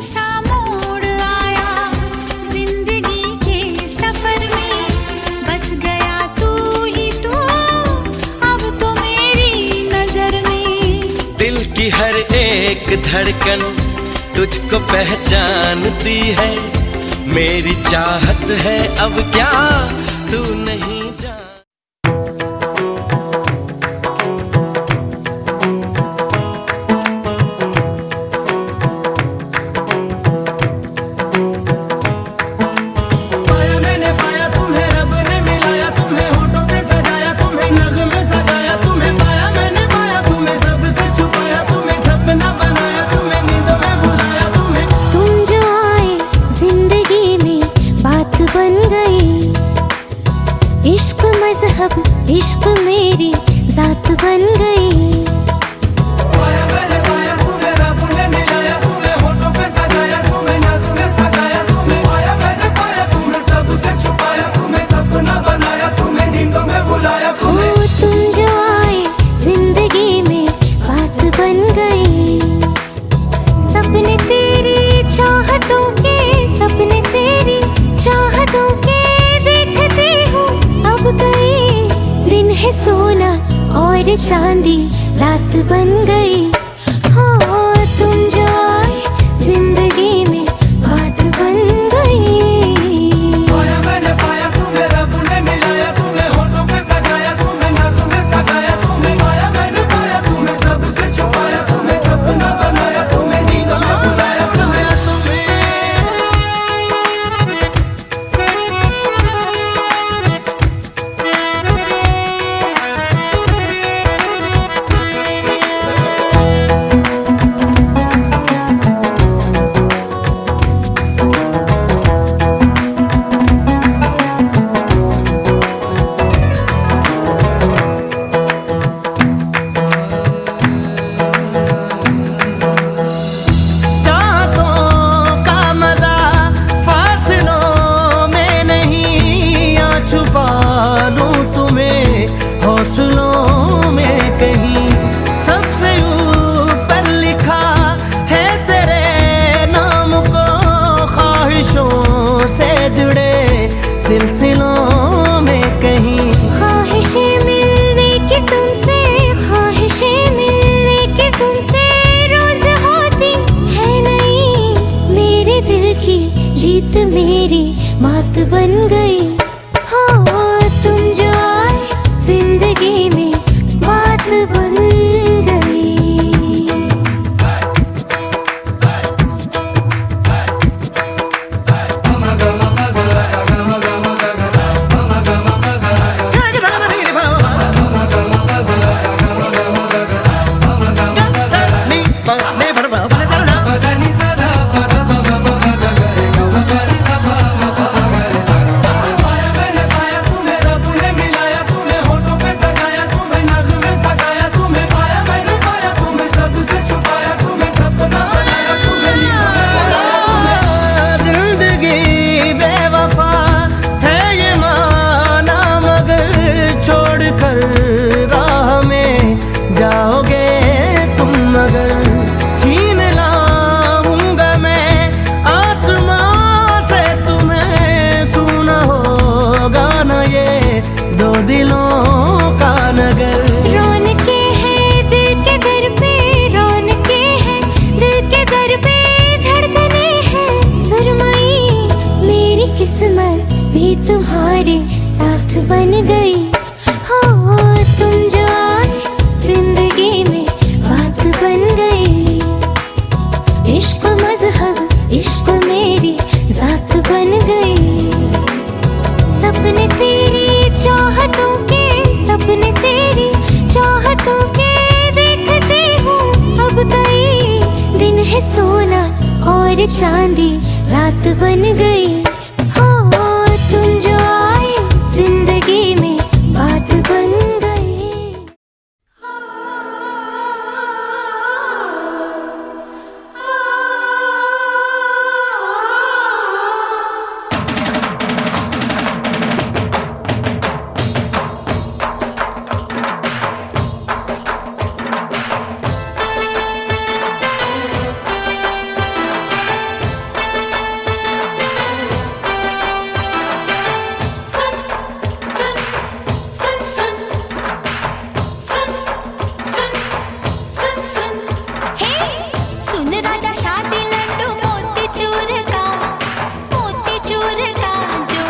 सा मोड़ आया जिंदगी के सफर में, बस गया तू ही तू अब तो मेरी नजर में। दिल की हर एक धड़कन तुझको पहचानती है, मेरी चाहत है अब क्या तू नहीं जान। इश्क मजहब इश्क मेरी जात बन गई। पाया मैंने पाया तुम्हें रब ने मिलाया, तुम्हें होठों पे सजाया, तुम्हें नग में सजाया, तुम्हें पाया मैंने पाया, तुम्हें सबसे छुपाया, तुम्हें सपना बनाया, तुम्हें नींदों में बुलाया। तुम जो आए जिंदगी में बात बन गई। सपने तेरी चाहतों के, सपने तेरी चाहतों के देखते हो अब गई। दिन है सोना और चांदी रात बन गई। हाँ तुम जो आए जिंदगी में बात बन गई। पाया मैंने पाया तुम्हें रब ने मिलाया, तुम्हें होठों पे सजाया, तुम्हें नग में सजाया, तुम्हें पाया मैंने पाया, तुम्हें सबसे छुपाया, तुम्हें सपना बनाया, तुम्हें नींदों में बुलाया। हौसलों में कहीं सबसे ऊपर लिखा है तेरे नाम को, ख्वाहिशों से जुड़े सिलसिलों में कहीं। ख्वाहिशें मिलने की तुमसे, ख्वाहिशें मिलने की तुमसे रोज होती है नहीं। मेरे दिल की जीत मेरी मात बन गई। हाँ तुम जो आए जिंदगी में बात बन गई। तुम्हारे साथ बन गई। हो तुम जो आए जिंदगी में बात बन गई। इश्क मजहब इश्क मेरी जात बन गई। सपने तेरी चाहतों के, सपने तेरी चाहतों के देखते हो अब गई। दिन है सोना और चांदी रात बन गई। तुम जो आए जिंदगी में बात बन गई। शादी लड्डू मोतीचूर का जो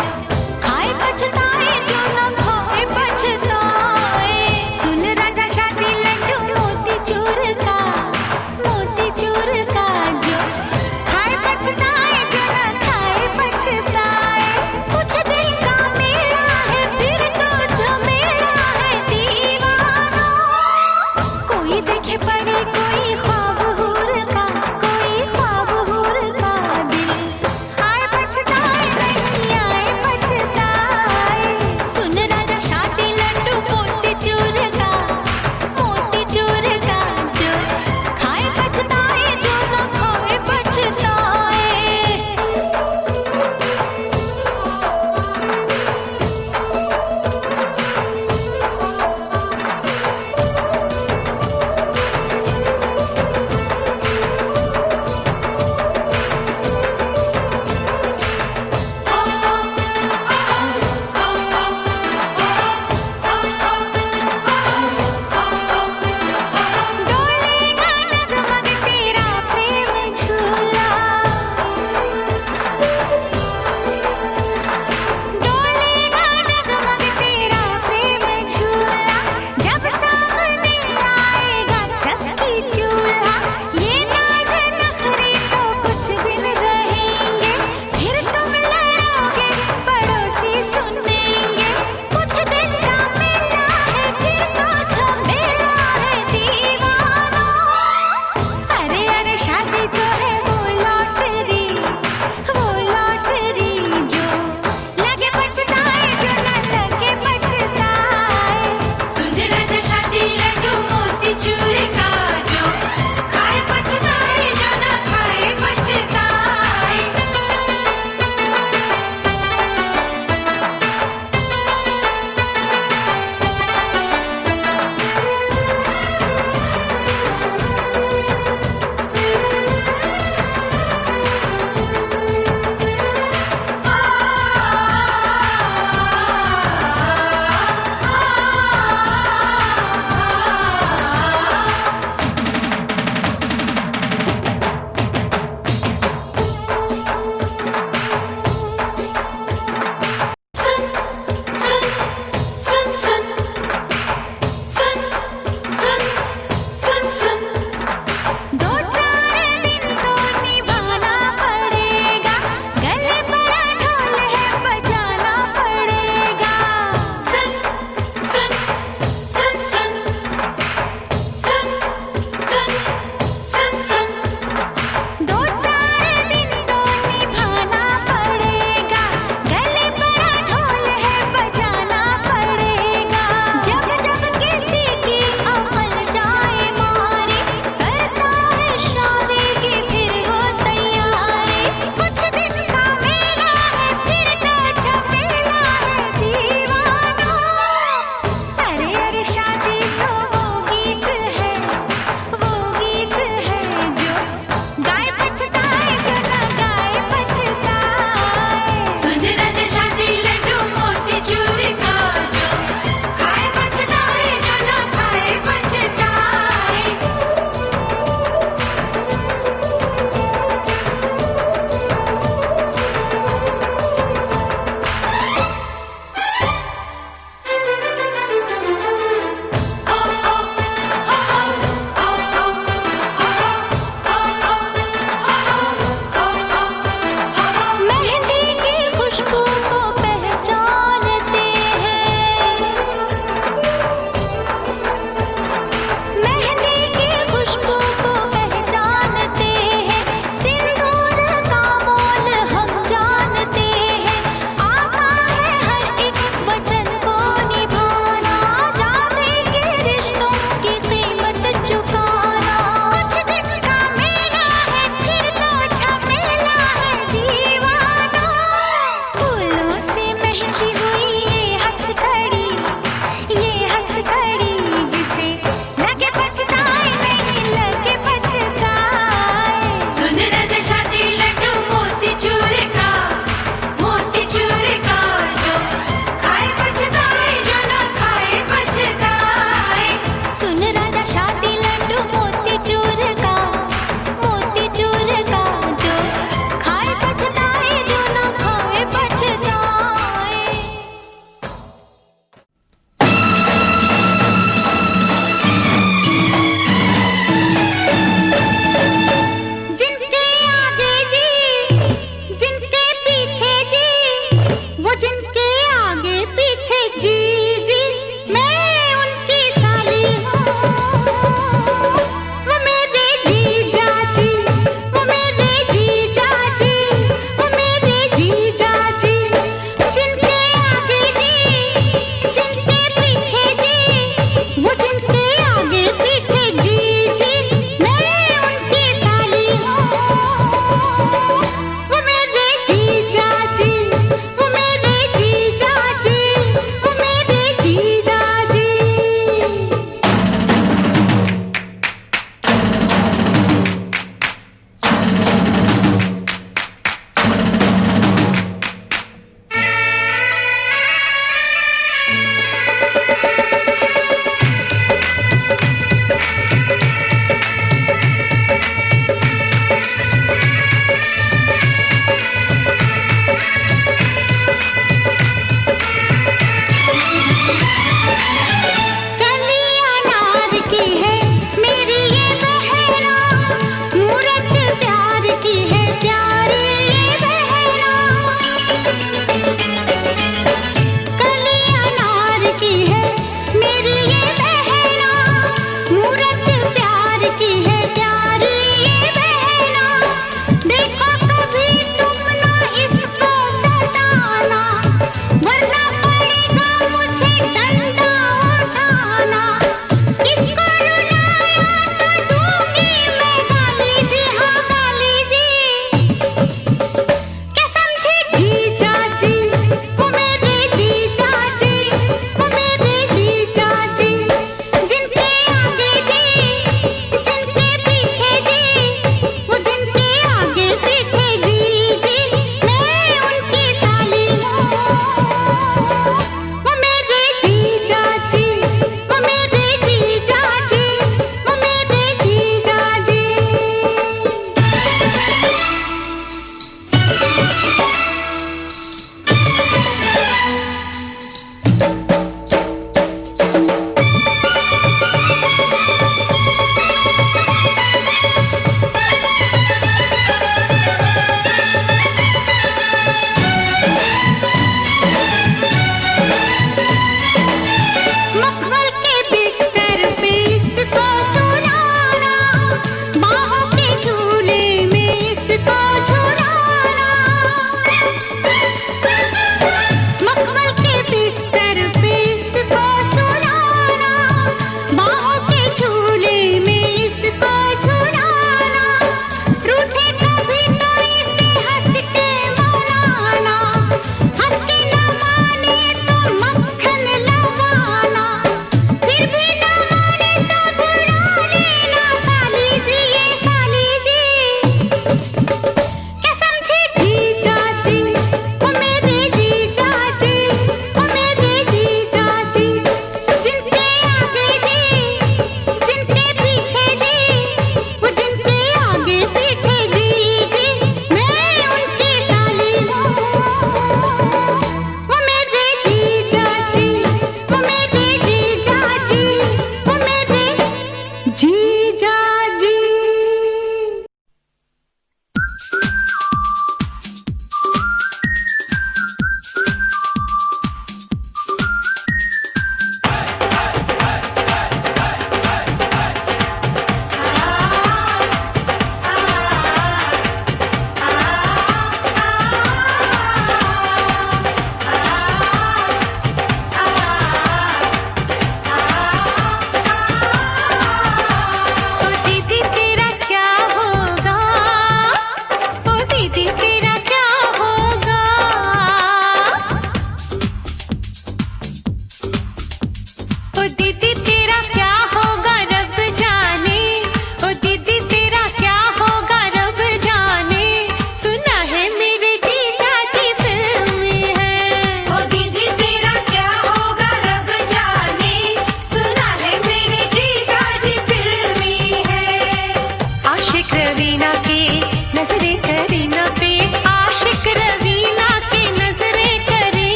खाए पछताए जो न खाए पछताए। सुन राजा शादी लड्डू मोतीचूर का जो खाए पछताए जो न खाए पछताए। कुछ दिल का मेला है फिर तो झमेला है दीवाना। कोई देखे पड़े कोई ख्वाब हूर का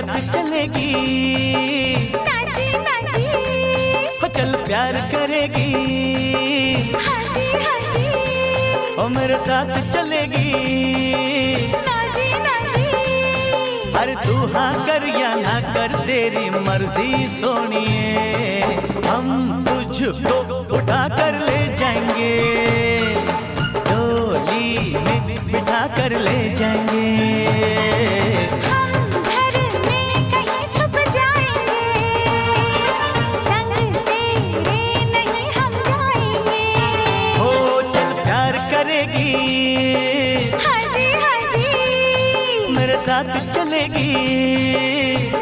साथ चलेगी, नाजी नाजी, हो चल प्यार करेगी, हाजी हाजी, ओ मेरे साथ चलेगी, नाजी नाजी, अरे तू हाँ कर या ना कर तेरी मर्जी सोनिए, हम तुझको उठा कर ले जाएंगे, डोली में बिठा कर ले जाएंगे, हम घर में कहीं छुप जाएंगे, संग तेरे नहीं हम जाएंगे, हो चल प्यार करेगी, हाजी हाजी, मेरे साथ चलेगी,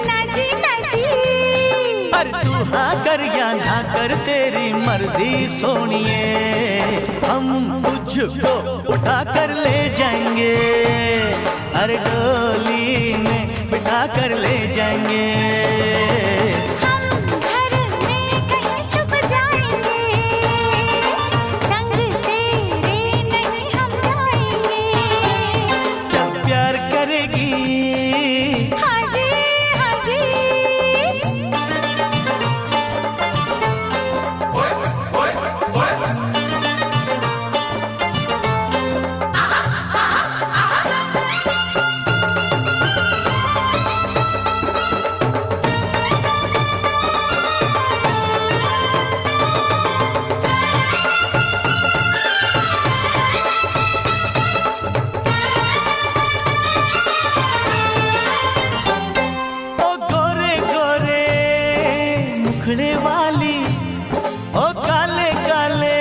नाजी नाजी, अरे तू हाँ कर या ना कर तेरी मर्जी सोनिए, हम तुझको उठा कर ले जाएंगे, अरे डोली में बिठा कर ले जाएंगे, हम घर में कहीं छुप जाएंगे, संग तेरे नहीं हम जाएंगे, जब प्यार करेगी, हाजी हाजी, ओ गोरे गोरे मुखड़े वाली, ओ काले काले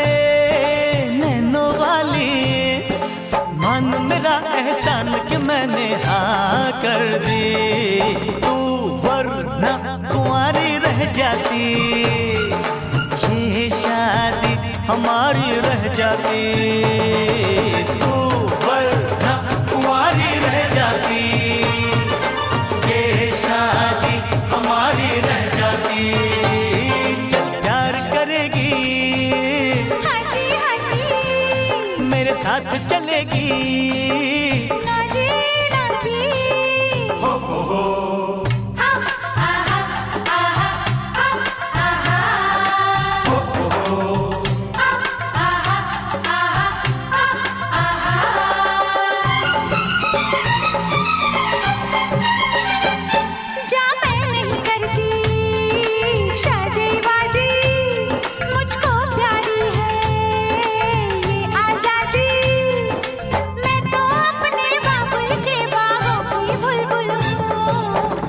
नैनों वाली, मान मेरा एहसान कि मैंने हाँ कर दी, तू वरना कुंवारी रह जाती, ये शादी हमारी रह जाती, तू वरना कुंवारी रह जाती, ये शादी हमारी रह जाती, चल प्यार करेगी, हाजी हाजी, मेरे साथ चलेगी, नाजी नाजी, जा मैं नहीं करती शादी वादी, मुझको प्यारी है ये आजादी, मैं तो अपने बाबुल के बागों की बुलबुल हूँ,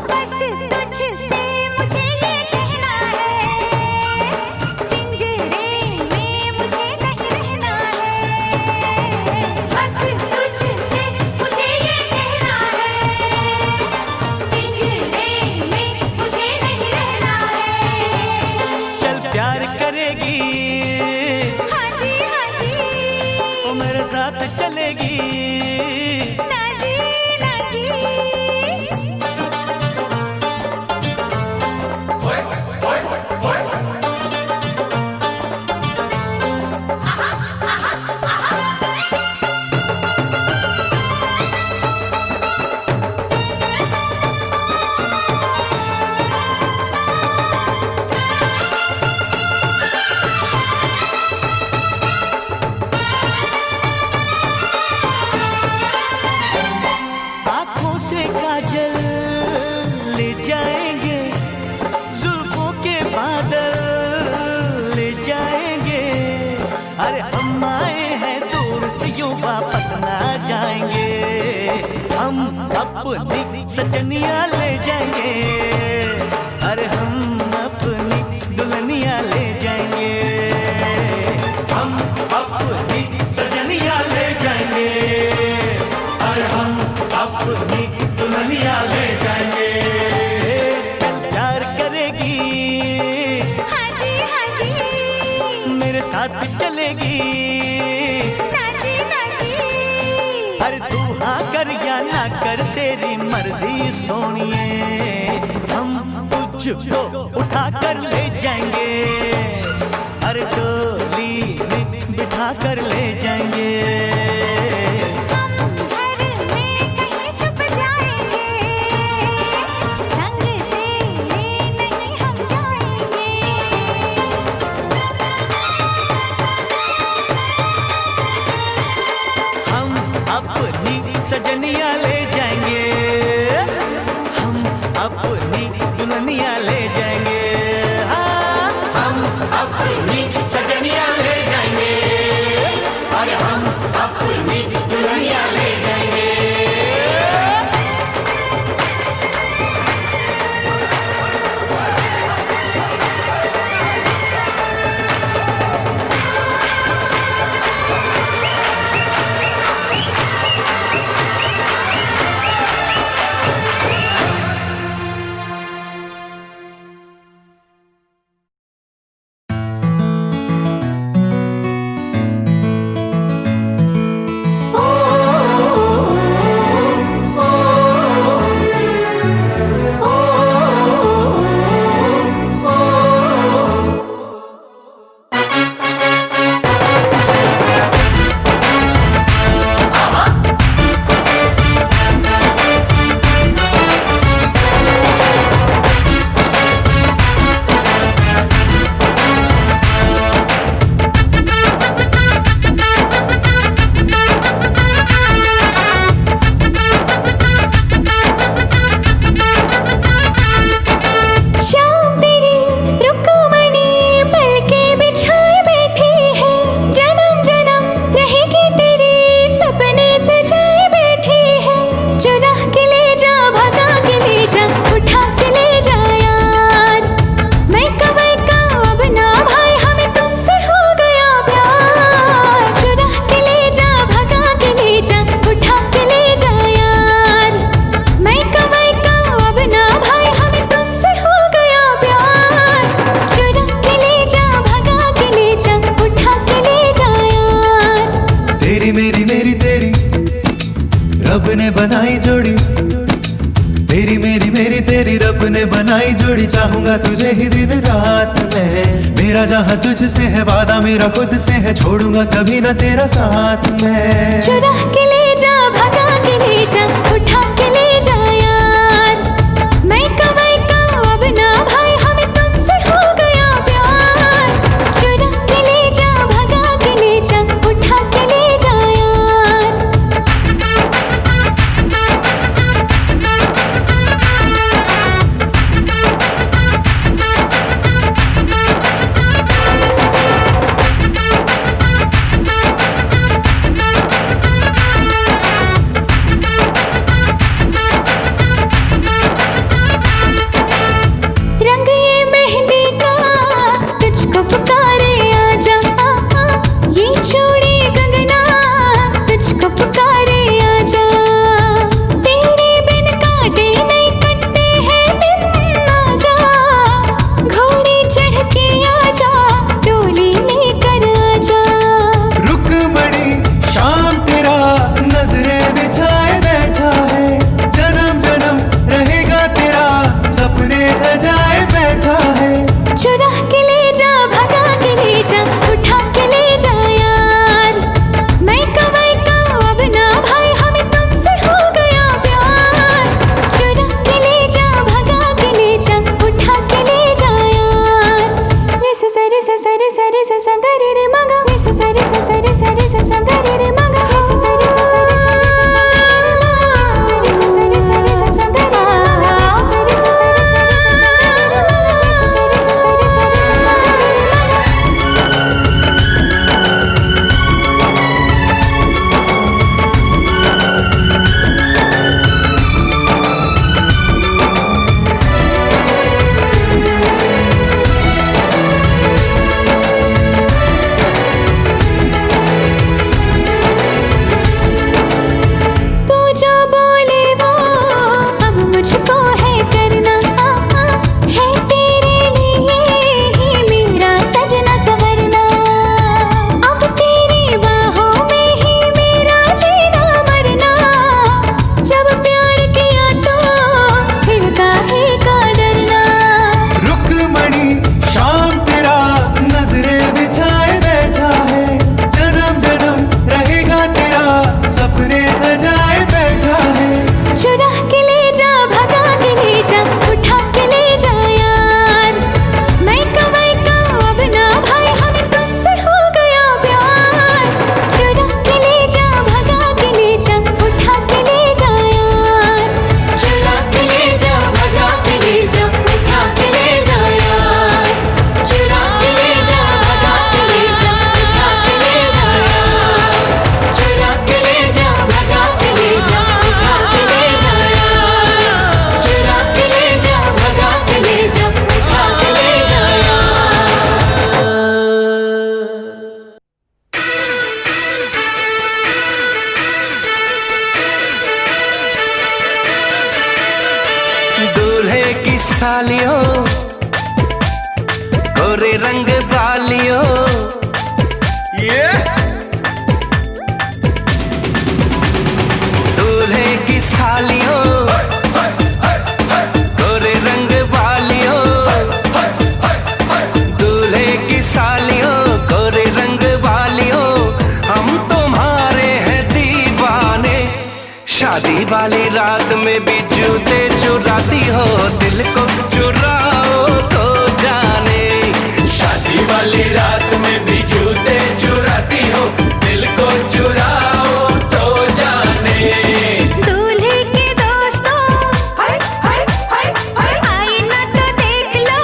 बस तुझसे मुझे ये कहना है, पिंजरे में मुझे नहीं रहना है, बस तुझसे मुझे ये कहना है, पिंजरे में मुझे नहीं रहना है, चल प्यार करेगी, हाजी हाजी, वो मेरे साथ चलेगी, नाजी नाजी, आँखों से काजल ले जाएंगे, जुल्फों के बादल ले जाएंगे, अरे हम आए हैं दूर से यूं वापस ना जाएंगे, हम अपनी सजनिया ले जाएंगे, अरे हम अपनी दुल्हनिया ले जाएंगे, हम अपनी सजनिया ले जाएंगे, अरे हम अपनी दुल्हनिया ले जाएंगे, प्यार करेगी, हाजी हाजी, मेरे साथ चलेगी, नाजी नाजी, अरे तू हाँ कर या ना कर तेरी मर्जी सोनिए, हम तुझको उठा कर ले जाएंगे, अरे डोली में बिठा कर ले जाएंगे, हम घर में कहीं छुप जाएंगे, सजनिया ले जाएंगे, हम अपनी दुल्हनिया ले जाएंगे, हाँ हम अपनी सजनिया ले जाएंगे, अरे हम अपनी दुल्हनिया ले जाएंगे। रब ने बनाई जोड़ी, तेरी मेरी मेरी तेरी रब ने बनाई जोड़ी। चाहूंगा तुझे ही दिन रात में, मेरा जहाँ तुझसे है वादा मेरा खुद से है, छोड़ूंगा कभी ना तेरा साथ में। चुरा के ले जा, भगा के ले जा, उठा के ले जा यार, मैं कमाई का अब ना भाई हमें तुमसे हो गया प्यार। चुरा के ले जा, भगा के ले जा, उठा के ले जा यार। सालियों, गोरे रंग वालियों, दूल्हे की सालियों, गोरे रंग वालियों, दूल्हे की सालियों, गोरे रंग वालियों, हम तुम्हारे हैं दीवाने। शादी वाली रात में भी जूते चुराती हो, दिल को चुराओ तो जाने। शादी वाली रात में भी जूते चुराती हो, दिल को चुराओ तो जाने। दूल्हे के दोस्तों आईना तो देख लो,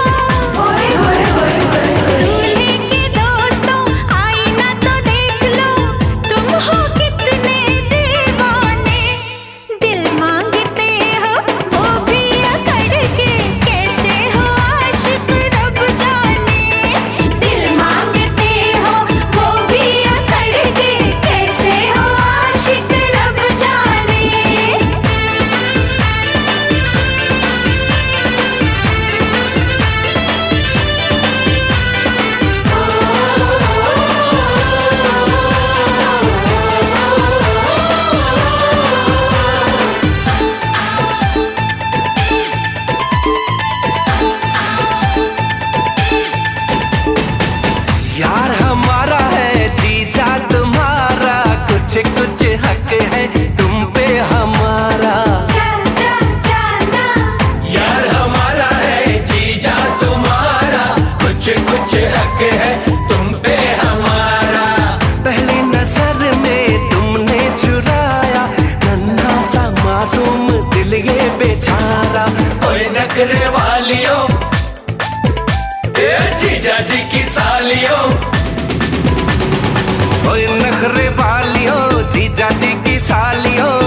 दूल्हे के दोस्तों आईना तो देख लो, तुम हो कितने दीवाने। दिल मांगते हो वो भी अकड़ के, कैसे हो आशिक रब जाने। दिल मांगते हो वो भी अकड़ के, कैसे हो आशिक रब जाने। यार हमारा है जीजा तुम्हारा, कुछ कुछ हक है तुम पे हमारा। यार हमारा है जीजा तुम्हारा, कुछ कुछ हक है तुम पे हमारा। पहली नजर में तुमने चुराया नन्हा सा मासूम दिल ये बेचारा। ओए नखरे वालियों, जीजा जी की सालियों, ओए नखरे वालियों, जीजा जी की सालियों,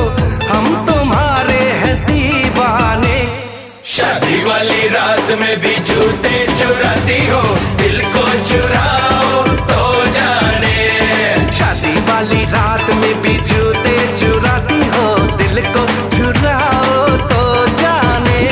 हम तुम्हारे हैं दीवाने। शादी वाली रात में भी जूते चुराती हो, दिल को चुराओ तो जाने। शादी वाली रात में भी जूते चुराती हो, दिल को चुराओ तो जाने।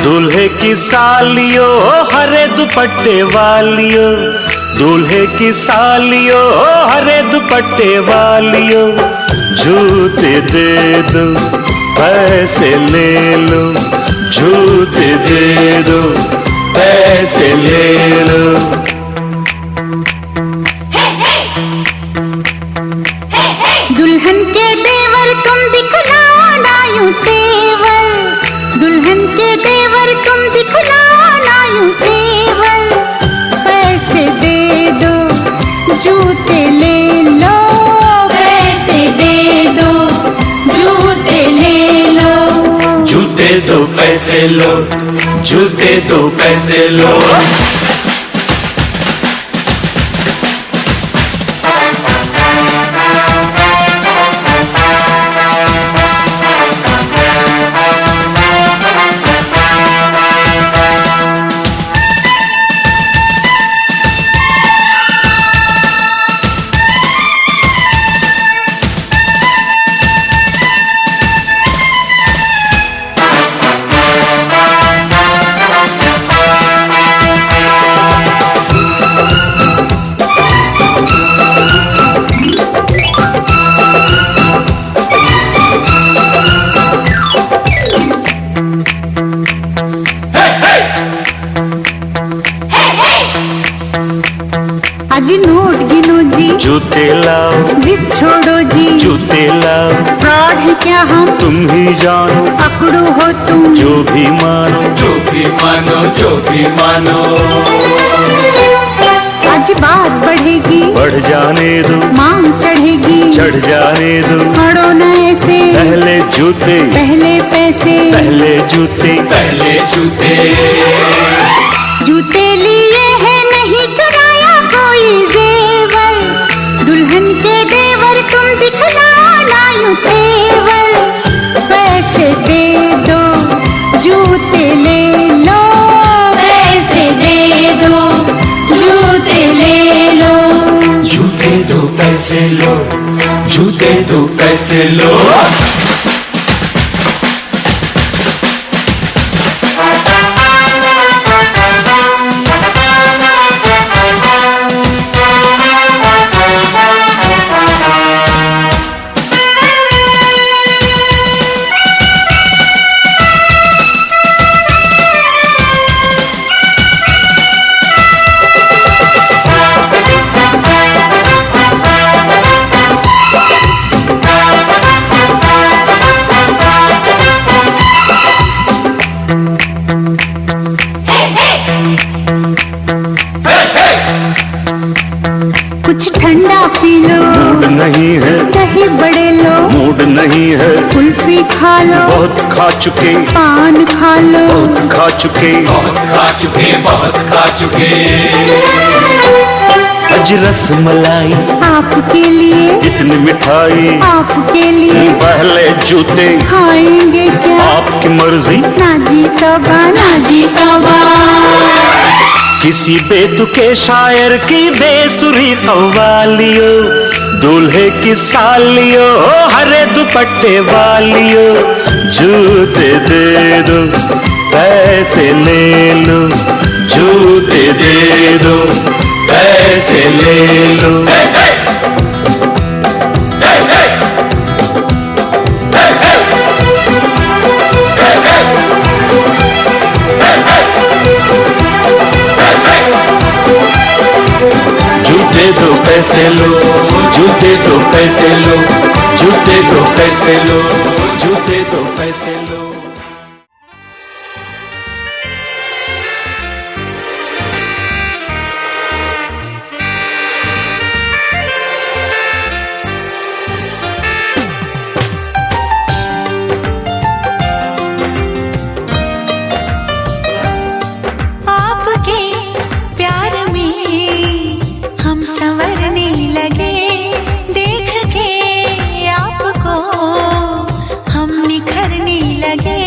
दूल्हे की सालियो हरे दुपट्टे वालियो, दूल्हे की सालियो हरे दुपट्टे वालियो, जूते दे दो पैसे ले लो, जूते दे दो पैसे ले लो। दुल्हन के देवर तुम दिखलाना यूं तेवर, दुल्हन के देवर तुम दिखलाना यूं तेवर, पैसे दे दो जूते ले लो, पैसे दे दो जूते ले लो, जूते दो पैसे लो, जूते दो पैसे लो। आज नोट गिनो जी, जूते लाओ, जिद छोड़ो जी, जूते लाओ, फ्रॉड है क्या हम तुम ही जानो, पकड़ो हो तुम जो भी मानो, जो भी मानो, जो भी मानो। आज बात बढ़ेगी, बढ़ जाने दो, मांग चढ़ेगी, चढ़ जाने दो, पड़ो न ऐसे, पहले जूते, पहले पैसे, पहले जूते, पहले जूते। जूते लिए हैं नहीं चुराया कोई जेवर, दुल्हन के देवर तुम दिखलाना यूं तेवर, पैसे दे दो जूते ले लो, पैसे दे दो जूते ले लो, जूते दो पैसे लो, जूते दो पैसे लो। कुछ ठंडा पी लो, मूड नहीं है, दही बड़े लो, मूड नहीं है, कुल्फी खा लो, बहुत खा चुके, पान खा लो, बहुत खा चुके, बहुत खा चुके, बहुत खा चुके। आज रस मलाई, आपके लिए इतनी मिठाई, आपके लिए पहले जूते, खाएंगे क्या, आपकी मर्जी, ना जी तबा, ना जी तबा। किसी बेतुके शायर की बेसुरी कव्वालियो, दूल्हे की सालियो हरे दुपट्टे वालियो, जूते दे दो पैसे ले लो, जूते दे दो पैसे ले लो। जूते दो पैसे लो, जूते दो पैसे लो, जूते दो पैसे लो, जूते दो पैसे लो। आपके प्यार में हम संवरने लगे, देख के आपको हम निखरने लगे,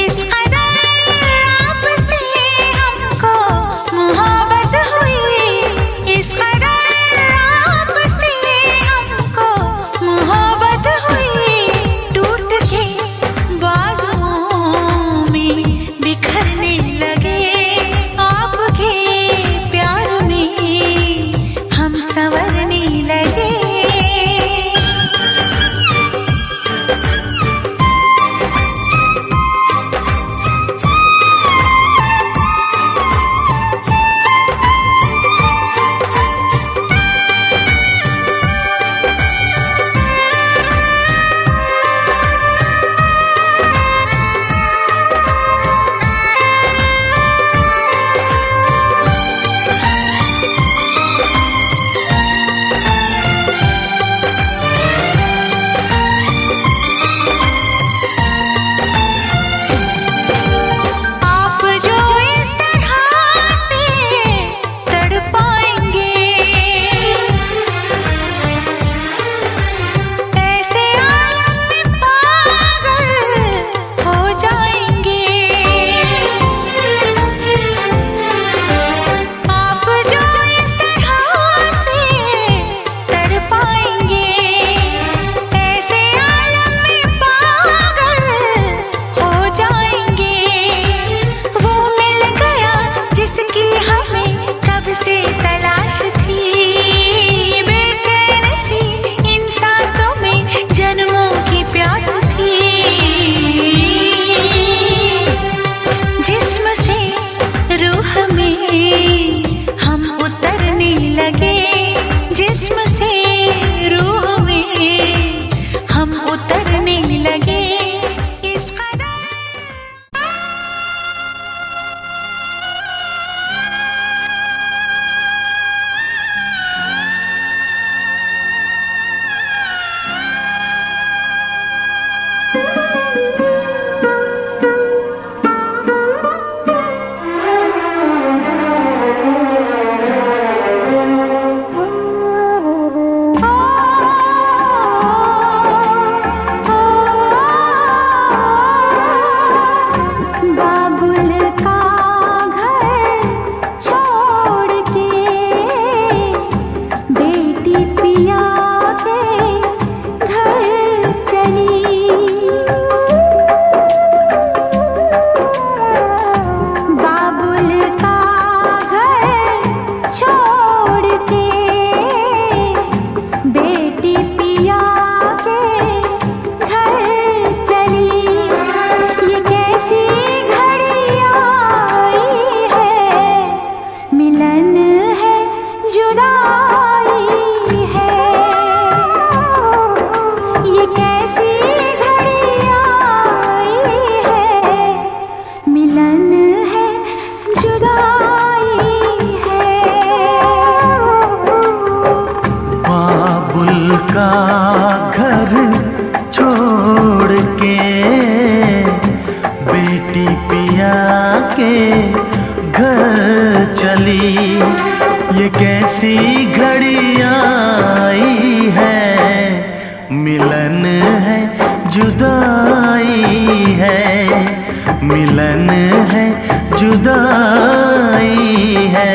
इस कदर आपसे हमको मोहब्बत हुई, इस कदर का घर छोड़ के बेटी पिया के घर चली, ये कैसी घड़ी आई है, मिलन है जुदाई है, मिलन है जुदाई है।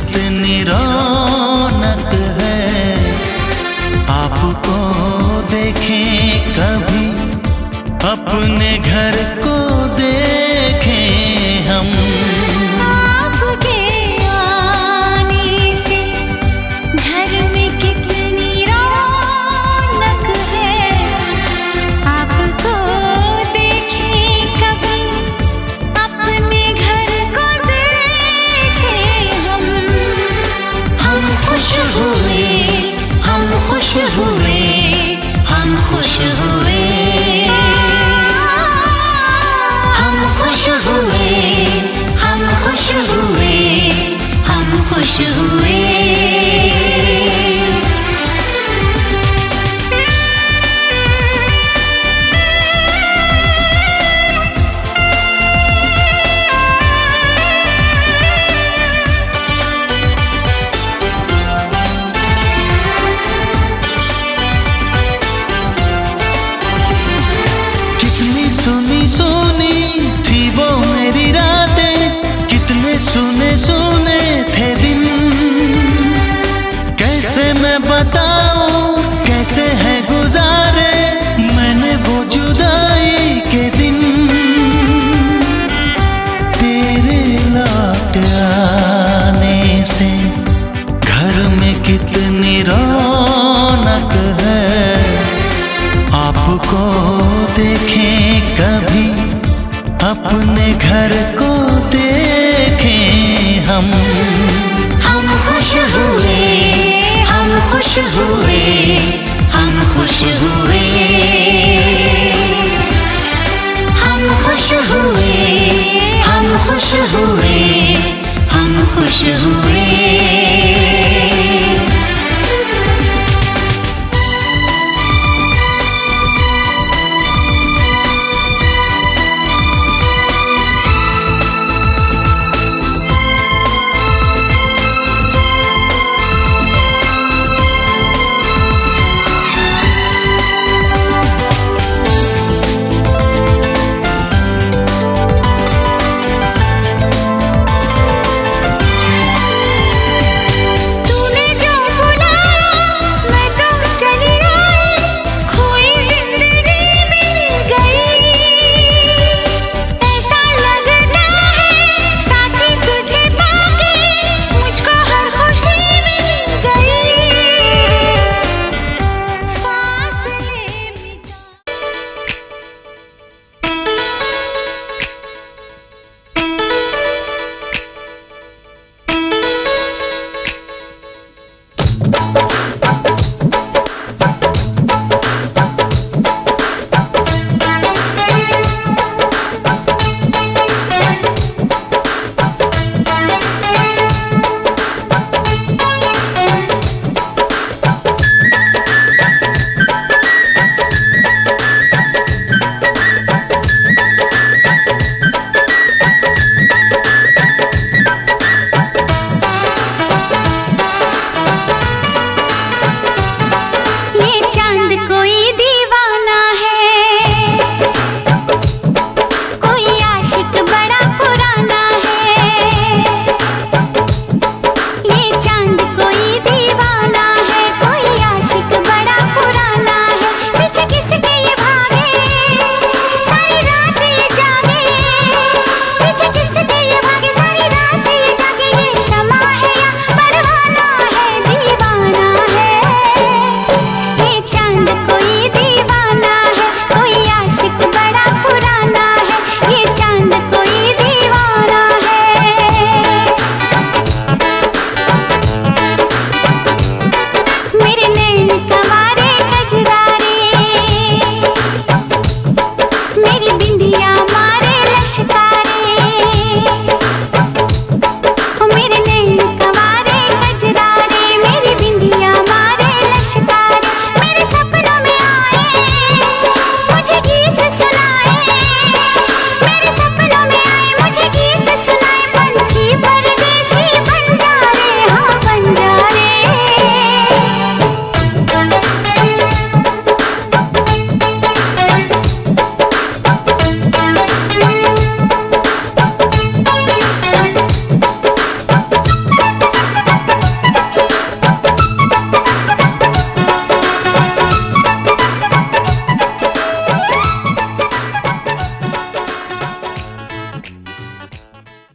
कितनी रौनक है, आपको देखें कभी, अपने घर को देखें हम। आपके आने से घर में कितनी रौनक है, आपको देखें कभी, अपने घर को देखें हम। हम खुश हुए, हम खुश हुए, हम खुश हुए, हम खुश हुए, हम खुश हुए, हम खुश हुए। कितनी सुनी सुनी थी वो मेरी रातें, कितने सुने सुने थे दिन। कैसे मैं बताऊं कैसे है गुजारे मैंने वो जुदाई के दिन। तेरे लौट आने से घर में कितनी रौनक है, आपको देखें कभी, अपने घर को देखें हम। हम खुश हुए, हम खुश हुए, हम खुश हुए, हम खुश हुए, हम खुश हुए, हम खुश हुए।